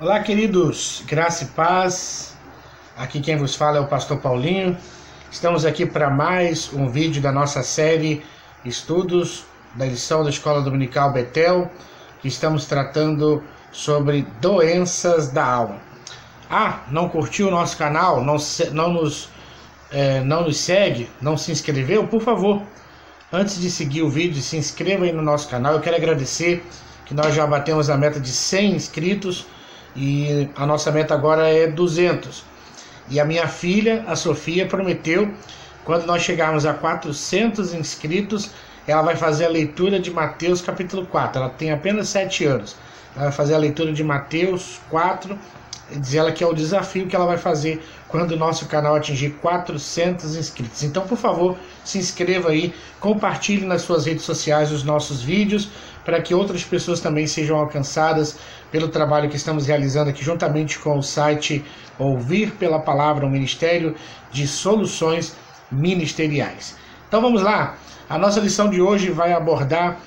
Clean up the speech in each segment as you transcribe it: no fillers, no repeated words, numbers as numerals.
Olá, queridos, graça e paz. Aqui quem vos fala é o pastor Paulinho. Estamos aqui para mais um vídeo da nossa série Estudos da lição da Escola Dominical Betel, que estamos tratando sobre doenças da alma. Não curtiu o nosso canal? Não nos segue? Não se inscreveu? Por favor, antes de seguir o vídeo, se inscreva aí no nosso canal. Eu quero agradecer que nós já batemos a meta de 100 inscritos e a nossa meta agora é 200. E a minha filha, a Sofia, prometeu, quando nós chegarmos a 400 inscritos, ela vai fazer a leitura de Mateus capítulo 4. Ela tem apenas 7 anos. Ela vai fazer a leitura de Mateus 4, e diz ela que é o desafio que ela vai fazer quando o nosso canal atingir 400 inscritos. Então, por favor, se inscreva aí, compartilhe nas suas redes sociais os nossos vídeos, para que outras pessoas também sejam alcançadas pelo trabalho que estamos realizando aqui juntamente com o site Ouvir pela Palavra, um Ministério de Soluções Ministeriais. Então vamos lá, a nossa lição de hoje vai abordar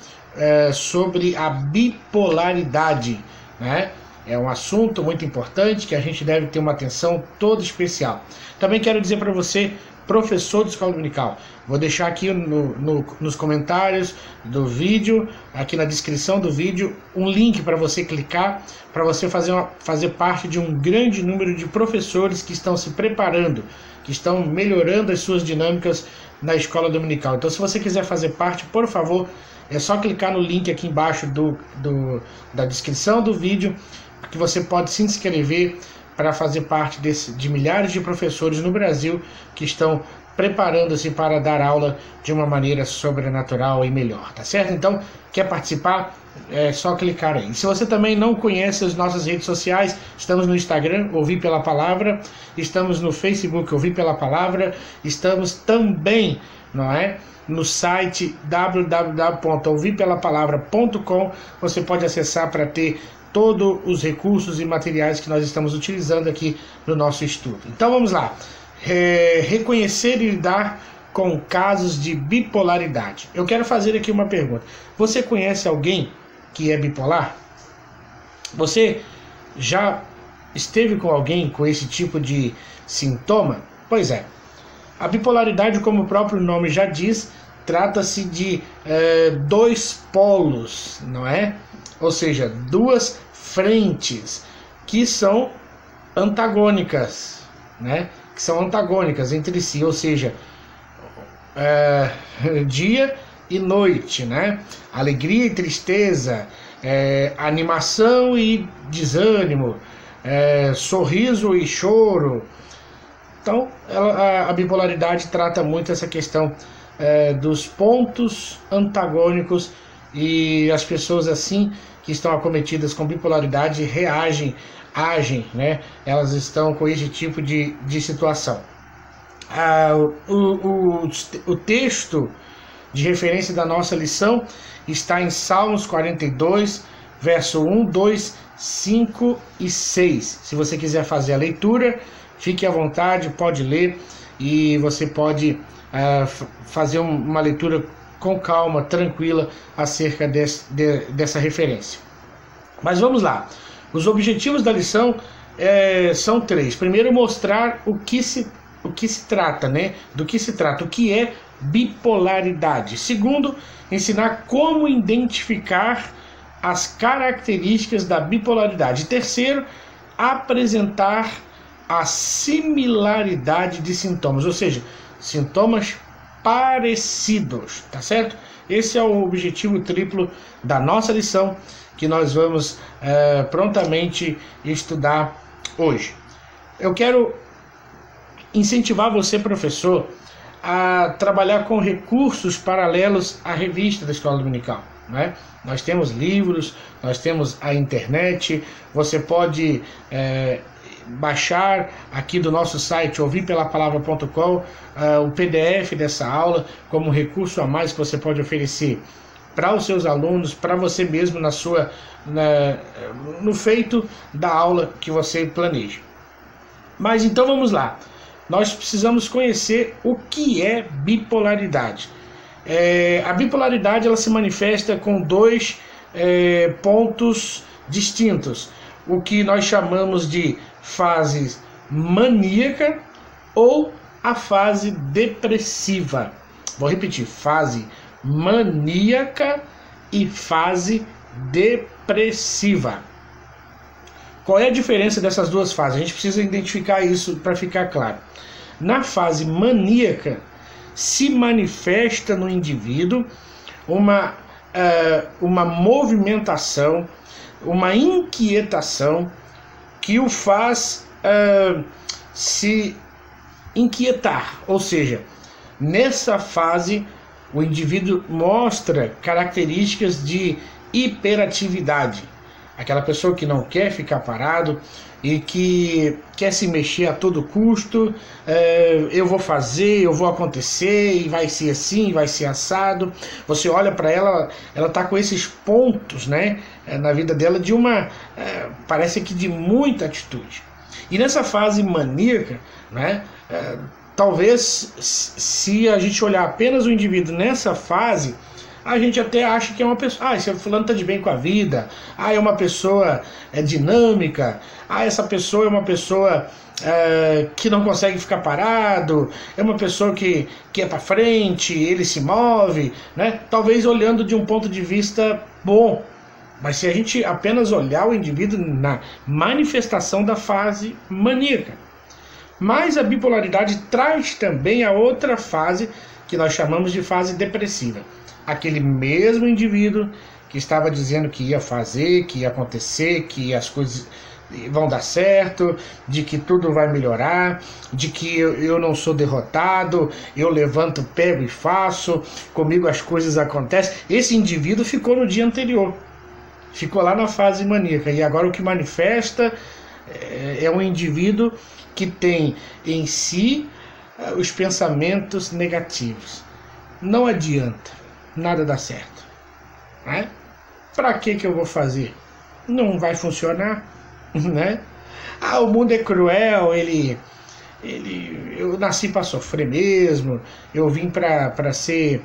sobre a bipolaridade, né? É um assunto muito importante que a gente deve ter uma atenção toda especial. Também quero dizer para você, professor de escola dominical, vou deixar aqui nos comentários do vídeo, aqui na descrição do vídeo, um link para você clicar, para você fazer parte de um grande número de professores que estão se preparando, que estão melhorando as suas dinâmicas na escola dominical. Então, se você quiser fazer parte, por favor, é só clicar no link aqui embaixo da descrição do vídeo, que você pode se inscrever para fazer parte de milhares de professores no Brasil que estão preparando-se para dar aula de uma maneira sobrenatural e melhor, tá certo? Então, quer participar? É só clicar aí. E se você também não conhece as nossas redes sociais, estamos no Instagram, Ouvir pela Palavra, estamos no Facebook, Ouvir pela Palavra, estamos também, no site www.ouvirpelapalavra.com. Você pode acessar para ter todos os recursos e materiais que nós estamos utilizando aqui no nosso estudo. Então vamos lá. Reconhecer e lidar com casos de bipolaridade. Eu quero fazer aqui uma pergunta. Você conhece alguém que é bipolar? Você já esteve com alguém com esse tipo de sintoma? Pois é. A bipolaridade, como o próprio nome já diz, trata-se de dois polos, não é? Ou seja, duas frentes que são antagônicas, né? Que são antagônicas entre si, ou seja, dia e noite, né? Alegria e tristeza, animação e desânimo, sorriso e choro. Então, a bipolaridade trata muito essa questão dos pontos antagônicos, e as pessoas assim que estão acometidas com bipolaridade agem, né? Elas estão com esse tipo de situação. O texto de referência da nossa lição está em Salmos 42, verso 1, 2, 5 e 6. Se você quiser fazer a leitura, fique à vontade, pode ler, e você pode fazer uma leitura com calma, tranquila, acerca dessa referência. Mas vamos lá. Os objetivos da lição são 3. Primeiro, mostrar o que se trata, né? Do que se trata, o que é bipolaridade. Segundo, ensinar como identificar as características da bipolaridade. Terceiro, apresentar a similaridade de sintomas, ou seja, sintomas parecidos, tá certo? Esse é o objetivo triplo da nossa lição, que nós vamos prontamente estudar hoje. Eu quero incentivar você, professor, a trabalhar com recursos paralelos à revista da Escola Dominical, né? Nós temos livros, nós temos a internet, você pode baixar aqui do nosso site ouvirpelapalavra.com o PDF dessa aula como recurso a mais que você pode oferecer para os seus alunos, para você mesmo no feito da aula que você planeja. Mas então vamos lá. Nós precisamos conhecer o que é bipolaridade. A bipolaridade ela se manifesta com dois pontos distintos. o que nós chamamos de fase maníaca ou a fase depressiva. Vou repetir: fase maníaca e fase depressiva. Qual é a diferença dessas duas fases? A gente precisa identificar isso para ficar claro. Na fase maníaca, se manifesta no indivíduo uma movimentação, uma inquietação que o faz se inquietar. Ou seja, nessa fase o indivíduo mostra características de hiperatividade. Aquela pessoa que não quer ficar parado e que quer se mexer a todo custo. Eu vou fazer, eu vou acontecer, e vai ser assim, vai ser assado. Você olha para ela, ela está com esses pontos, né, na vida dela de parece que de muita atitude. E nessa fase maníaca, né, talvez se a gente olhar apenas o indivíduo nessa fase, a gente até acha que é uma pessoa, esse fulano está de bem com a vida, é uma pessoa dinâmica, essa pessoa é uma pessoa que não consegue ficar parado, é uma pessoa que é para frente, ele se move, né? Talvez olhando de um ponto de vista bom, mas se a gente apenas olhar o indivíduo na manifestação da fase maníaca. Mas a bipolaridade traz também a outra fase que nós chamamos de fase depressiva. Aquele mesmo indivíduo que estava dizendo que ia fazer, que ia acontecer, que as coisas vão dar certo, de que tudo vai melhorar, de que eu não sou derrotado, eu levanto, pego e faço, comigo as coisas acontecem. Esse indivíduo ficou no dia anterior, ficou lá na fase maníaca, e agora o que manifesta é um indivíduo que tem em si os pensamentos negativos. Não adianta. Nada dá certo, né? Para que eu vou fazer? Não vai funcionar, né? O mundo é cruel, eu nasci para sofrer mesmo, eu vim para ser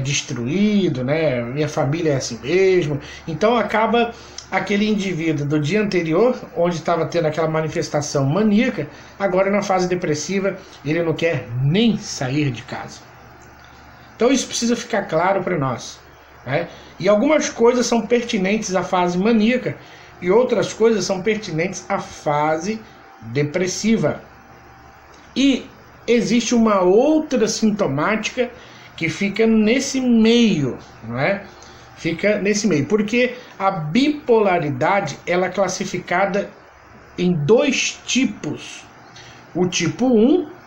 destruído, né? Minha família é assim mesmo. Então acaba aquele indivíduo do dia anterior, onde estava tendo aquela manifestação maníaca, agora na fase depressiva, ele não quer nem sair de casa. Então isso precisa ficar claro para nós, né? E algumas coisas são pertinentes à fase maníaca e outras coisas são pertinentes à fase depressiva. E existe uma outra sintomática que fica nesse meio, não é? Fica nesse meio, porque a bipolaridade ela é classificada em dois tipos. O tipo 1,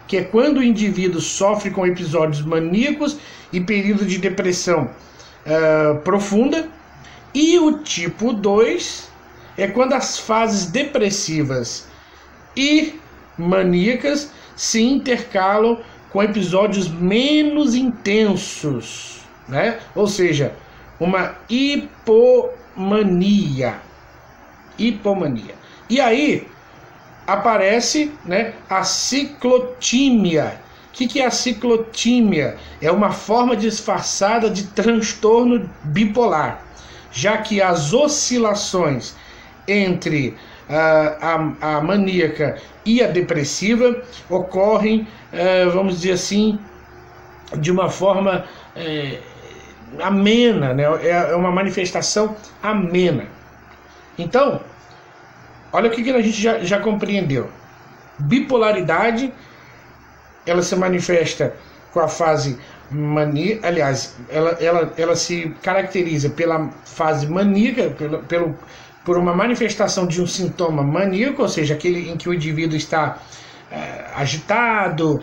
que é quando o indivíduo sofre com episódios maníacos e período de depressão profunda. E o tipo 2 é quando as fases depressivas e maníacas se intercalam com episódios menos intensos, né? Ou seja, uma hipomania. E aí aparece, né, a ciclotímia. O que é a ciclotímia? É uma forma disfarçada de transtorno bipolar, já que as oscilações entre a maníaca e a depressiva ocorrem, vamos dizer assim, de uma forma amena, né? É uma manifestação amena. Então, olha o que a gente já compreendeu. Bipolaridade, ela se manifesta com a fase maníaca, aliás, ela se caracteriza pela fase maníaca, por uma manifestação de um sintoma maníaco, ou seja, aquele em que o indivíduo está agitado,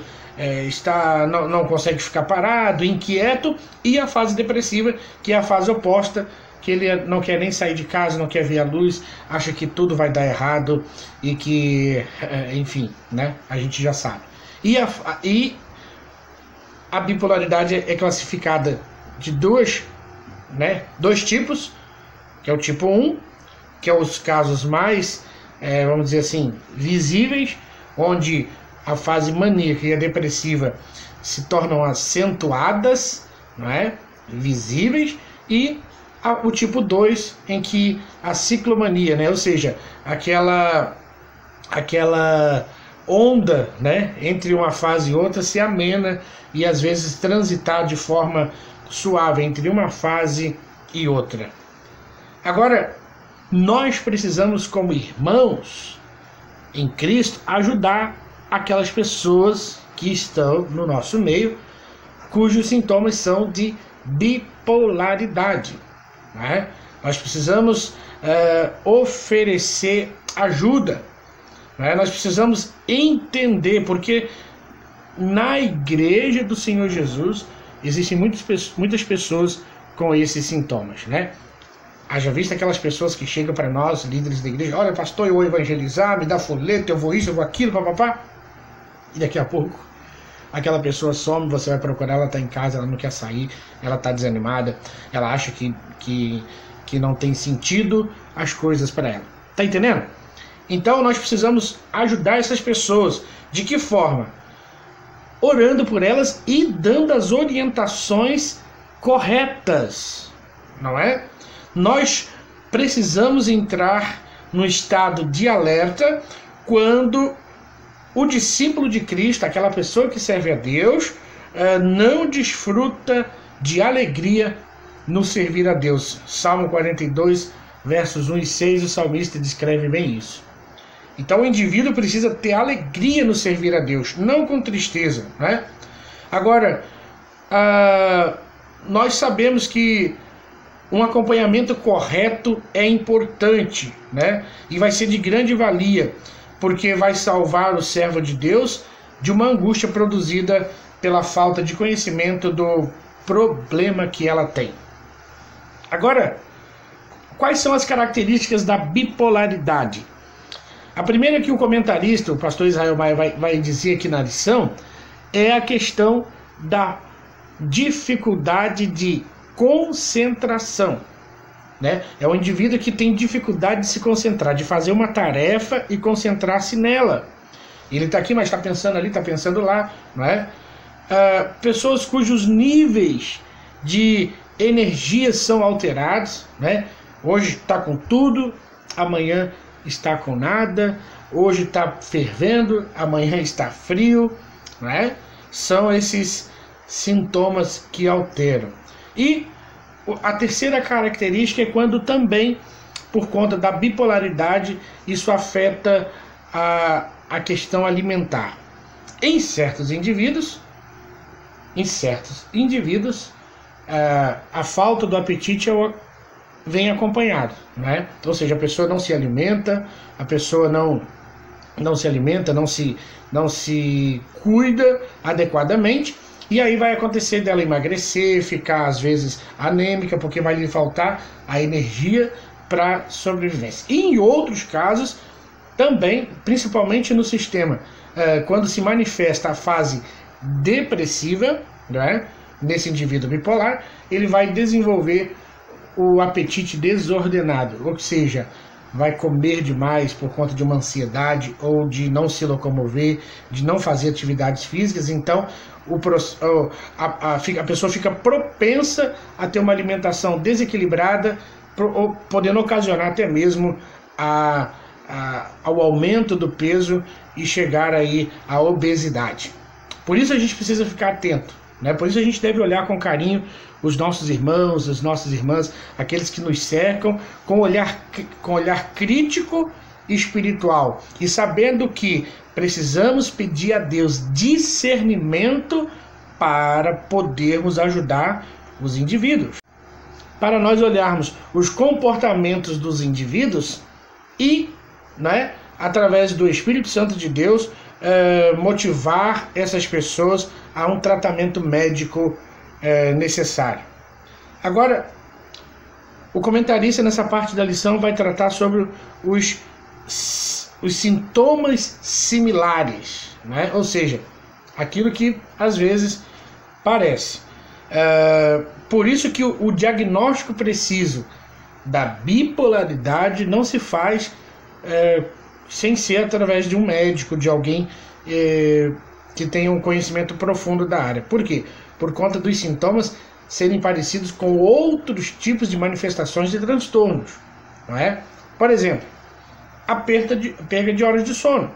não consegue ficar parado, inquieto, e a fase depressiva, que é a fase oposta, que ele não quer nem sair de casa, não quer ver a luz, acha que tudo vai dar errado e que, enfim, né, a gente já sabe. E a bipolaridade é classificada de dois tipos, que é o tipo 1, que é os casos mais, vamos dizer assim, visíveis, onde a fase maníaca e a depressiva se tornam acentuadas, não é? Visíveis, e o tipo 2, em que a ciclomania, né? Ou seja, aquela onda, né, entre uma fase e outra se amena e às vezes transitar de forma suave entre uma fase e outra. Agora, nós precisamos, como irmãos em Cristo, ajudar aquelas pessoas que estão no nosso meio, cujos sintomas são de bipolaridade, né? Nós precisamos oferecer ajuda, né? Nós precisamos entender, porque na igreja do Senhor Jesus existem muitas pessoas com esses sintomas, né? Haja visto aquelas pessoas que chegam para nós, líderes da igreja: olha, pastor, eu vou evangelizar, me dá folheto, eu vou isso, eu vou aquilo, papapá. E daqui a pouco aquela pessoa some, você vai procurar, ela está em casa, ela não quer sair, ela está desanimada, ela acha que não tem sentido as coisas para ela. Tá entendendo? Então nós precisamos ajudar essas pessoas. De que forma? Orando por elas e dando as orientações corretas, não é? Nós precisamos entrar no estado de alerta quando o discípulo de Cristo, aquela pessoa que serve a Deus, não desfruta de alegria no servir a Deus. Salmo 42, versos 1 e 6, o salmista descreve bem isso. Então o indivíduo precisa ter alegria no servir a Deus, não com tristeza, né? Agora, nós sabemos que um acompanhamento correto é importante, né? E vai ser de grande valia, porque vai salvar o servo de Deus de uma angústia produzida pela falta de conhecimento do problema que ela tem. Agora, quais são as características da bipolaridade? A primeira que o comentarista, o pastor Israel Maia, vai dizer aqui na lição, é a questão da dificuldade de concentração, né? É o indivíduo que tem dificuldade de se concentrar, de fazer uma tarefa e concentrar-se nela. Ele está aqui, mas está pensando ali, está pensando lá, não é? Pessoas cujos níveis de energia são alterados, né? Hoje está com tudo, amanhã está com nada, hoje está fervendo, amanhã está frio, não é? São esses sintomas que alteram. E a terceira característica é quando também, por conta da bipolaridade, isso afeta a questão alimentar. Em certos indivíduos, a falta do apetite vem acompanhado, né? Ou seja, a pessoa não se alimenta, a pessoa não se cuida adequadamente, e aí vai acontecer dela emagrecer, ficar às vezes anêmica, porque vai lhe faltar a energia para sobrevivência. E em outros casos também, principalmente no sistema, quando se manifesta a fase depressiva, né, nesse indivíduo bipolar, ele vai desenvolver o apetite desordenado, ou seja, vai comer demais por conta de uma ansiedade ou de não se locomover, de não fazer atividades físicas. Então a pessoa fica propensa a ter uma alimentação desequilibrada, podendo ocasionar até mesmo ao aumento do peso e chegar aí à obesidade. Por isso a gente precisa ficar atento, né? Por isso a gente deve olhar com carinho os nossos irmãos, as nossas irmãs, aqueles que nos cercam, com olhar crítico e espiritual, e sabendo que precisamos pedir a Deus discernimento para podermos ajudar os indivíduos. Para nós olharmos os comportamentos dos indivíduos e, né, através do Espírito Santo de Deus, motivar essas pessoas a um tratamento médico necessário. Agora, o comentarista nessa parte da lição vai tratar sobre os sintomas similares, né? Ou seja, aquilo que às vezes parece. Por isso que o diagnóstico preciso da bipolaridade não se faz sem ser através de um médico, de alguém que tenha um conhecimento profundo da área. Por quê? Por conta dos sintomas serem parecidos com outros tipos de manifestações de transtornos, não é? Por exemplo, a perda de horas de sono,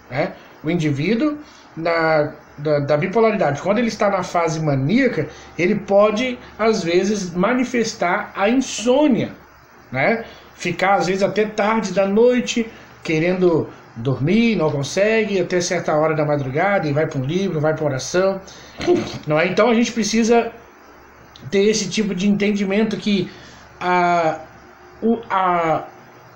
né? O indivíduo da bipolaridade, quando ele está na fase maníaca, ele pode, às vezes, manifestar a insônia, né? Ficar, às vezes, até tarde da noite, querendo dormir, não consegue, até certa hora da madrugada, e vai para um livro, vai para oração, não é? Então a gente precisa ter esse tipo de entendimento que a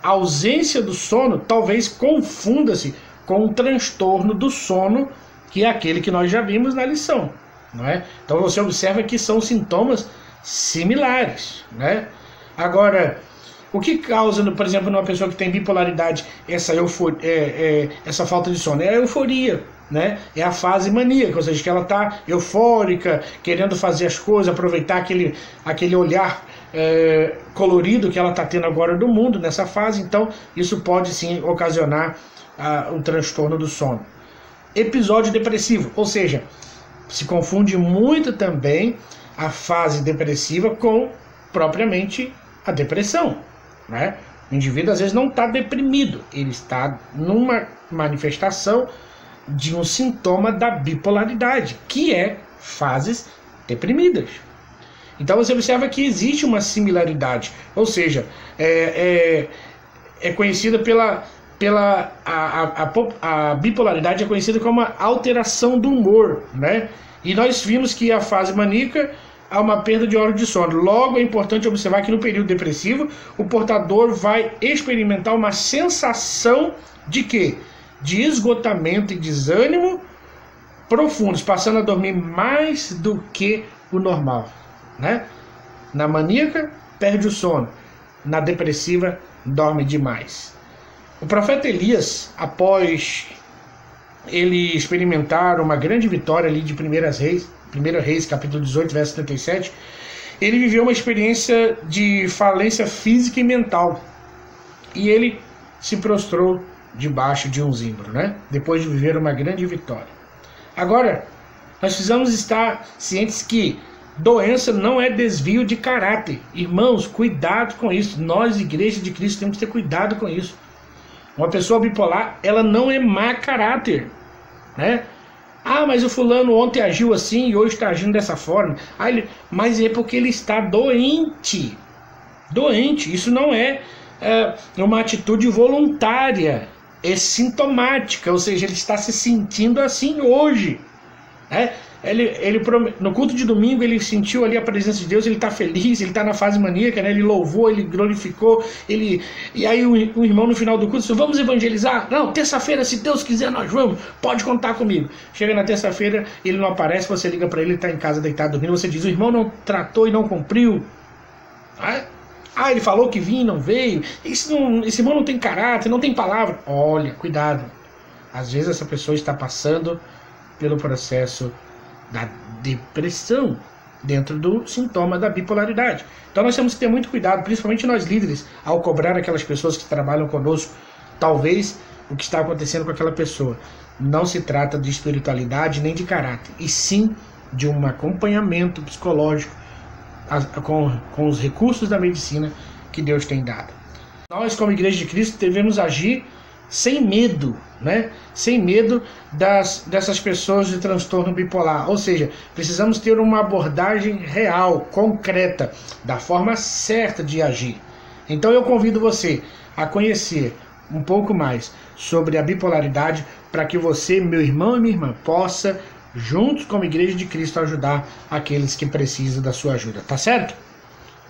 ausência do sono talvez confunda-se com o transtorno do sono, que é aquele que nós já vimos na lição, não é? Então você observa que são sintomas similares, né? Agora, o que causa, por exemplo, numa pessoa que tem bipolaridade, essa falta de sono? É a euforia, né? É a fase maníaca, ou seja, que ela está eufórica, querendo fazer as coisas, aproveitar aquele olhar colorido que ela está tendo agora do mundo nessa fase. Então isso pode sim ocasionar um transtorno do sono. Episódio depressivo, ou seja, se confunde muito também a fase depressiva com propriamente a depressão, né? O indivíduo às vezes não está deprimido, ele está numa manifestação de um sintoma da bipolaridade, que é fases deprimidas. Então você observa que existe uma similaridade, ou seja, é conhecida a bipolaridade é conhecida como uma alteração do humor, né? E nós vimos que a fase maníaca há uma perda de horas de sono. Logo, é importante observar que no período depressivo o portador vai experimentar uma sensação de quê? De esgotamento e desânimo profundos, passando a dormir mais do que o normal, né? Na maníaca, perde o sono. Na depressiva, dorme demais. O profeta Elias, após ele experimentar uma grande vitória ali de 1 Reis, capítulo 18, verso 77, ele viveu uma experiência de falência física e mental. E ele se prostrou debaixo de um zimbro, né? Depois de viver uma grande vitória. Agora, nós precisamos estar cientes que doença não é desvio de caráter. Irmãos, cuidado com isso. Nós, Igreja de Cristo, temos que ter cuidado com isso. Uma pessoa bipolar, ela não é má caráter, né? Ah, mas o fulano ontem agiu assim e hoje está agindo dessa forma. Mas é porque ele está doente. Doente. Isso não é uma atitude voluntária. É sintomática. Ou seja, ele está se sentindo assim hoje, né? No culto de domingo ele sentiu ali a presença de Deus, ele está feliz, ele está na fase maníaca, né? Ele louvou, ele glorificou, e aí o irmão no final do culto disse: vamos evangelizar? Não, terça-feira, se Deus quiser, nós vamos, pode contar comigo. Chega na terça-feira, ele não aparece, você liga para ele está em casa deitado dormindo, você diz: o irmão não tratou e não cumpriu. Ele falou que vinha e não veio, esse irmão não tem caráter, não tem palavra. Olha, cuidado, às vezes essa pessoa está passando pelo processo da depressão, dentro do sintoma da bipolaridade. Então nós temos que ter muito cuidado, principalmente nós líderes, ao cobrar aquelas pessoas que trabalham conosco. Talvez o que está acontecendo com aquela pessoa não se trata de espiritualidade nem de caráter, e sim de um acompanhamento psicológico com os recursos da medicina que Deus tem dado. Nós, como Igreja de Cristo, devemos agir sem medo, né? Sem medo dessas pessoas de transtorno bipolar. Ou seja, precisamos ter uma abordagem real, concreta, da forma certa de agir. Então eu convido você a conhecer um pouco mais sobre a bipolaridade, para que você, meu irmão e minha irmã, possa, juntos como Igreja de Cristo, ajudar aqueles que precisam da sua ajuda. Tá certo?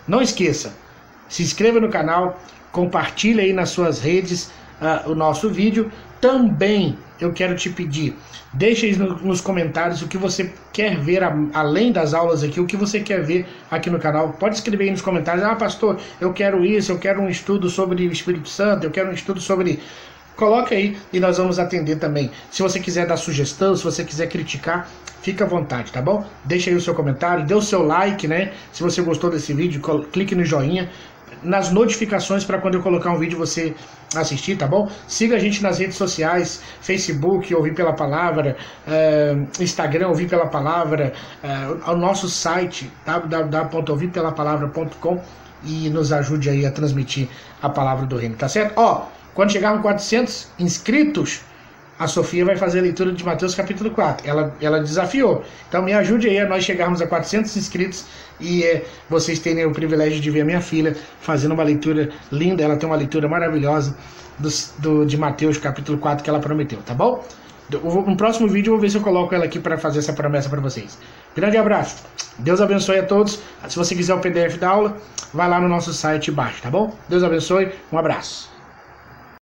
Não esqueça, se inscreva no canal, compartilhe aí nas suas redes o nosso vídeo. Também eu quero te pedir, deixe aí nos comentários o que você quer ver, além das aulas aqui, o que você quer ver aqui no canal. Pode escrever aí nos comentários: pastor, eu quero isso, eu quero um estudo sobre o Espírito Santo, eu quero um estudo sobre... Coloque aí e nós vamos atender também. Se você quiser dar sugestão, se você quiser criticar, fica à vontade, tá bom? Deixa aí o seu comentário, dê o seu like, né? Se você gostou desse vídeo, clique no joinha. nas notificações para quando eu colocar um vídeo você assistir, tá bom? Siga a gente nas redes sociais, Facebook, Ouvir Pela Palavra, Instagram, Ouvir Pela Palavra, o nosso site, www.ouvirpelapalavra.com, e nos ajude aí a transmitir a palavra do reino, tá certo? Ó, quando chegar com 400 inscritos, a Sofia vai fazer a leitura de Mateus capítulo 4. Ela desafiou. Então me ajude aí a nós chegarmos a 400 inscritos e vocês terem o privilégio de ver a minha filha fazendo uma leitura linda. Ela tem uma leitura maravilhosa de Mateus capítulo 4 que ela prometeu, tá bom? No próximo vídeo eu vou ver se eu coloco ela aqui para fazer essa promessa para vocês. Grande abraço. Deus abençoe a todos. Se você quiser o PDF da aula, vai lá no nosso site e baixa, tá bom? Deus abençoe. Um abraço.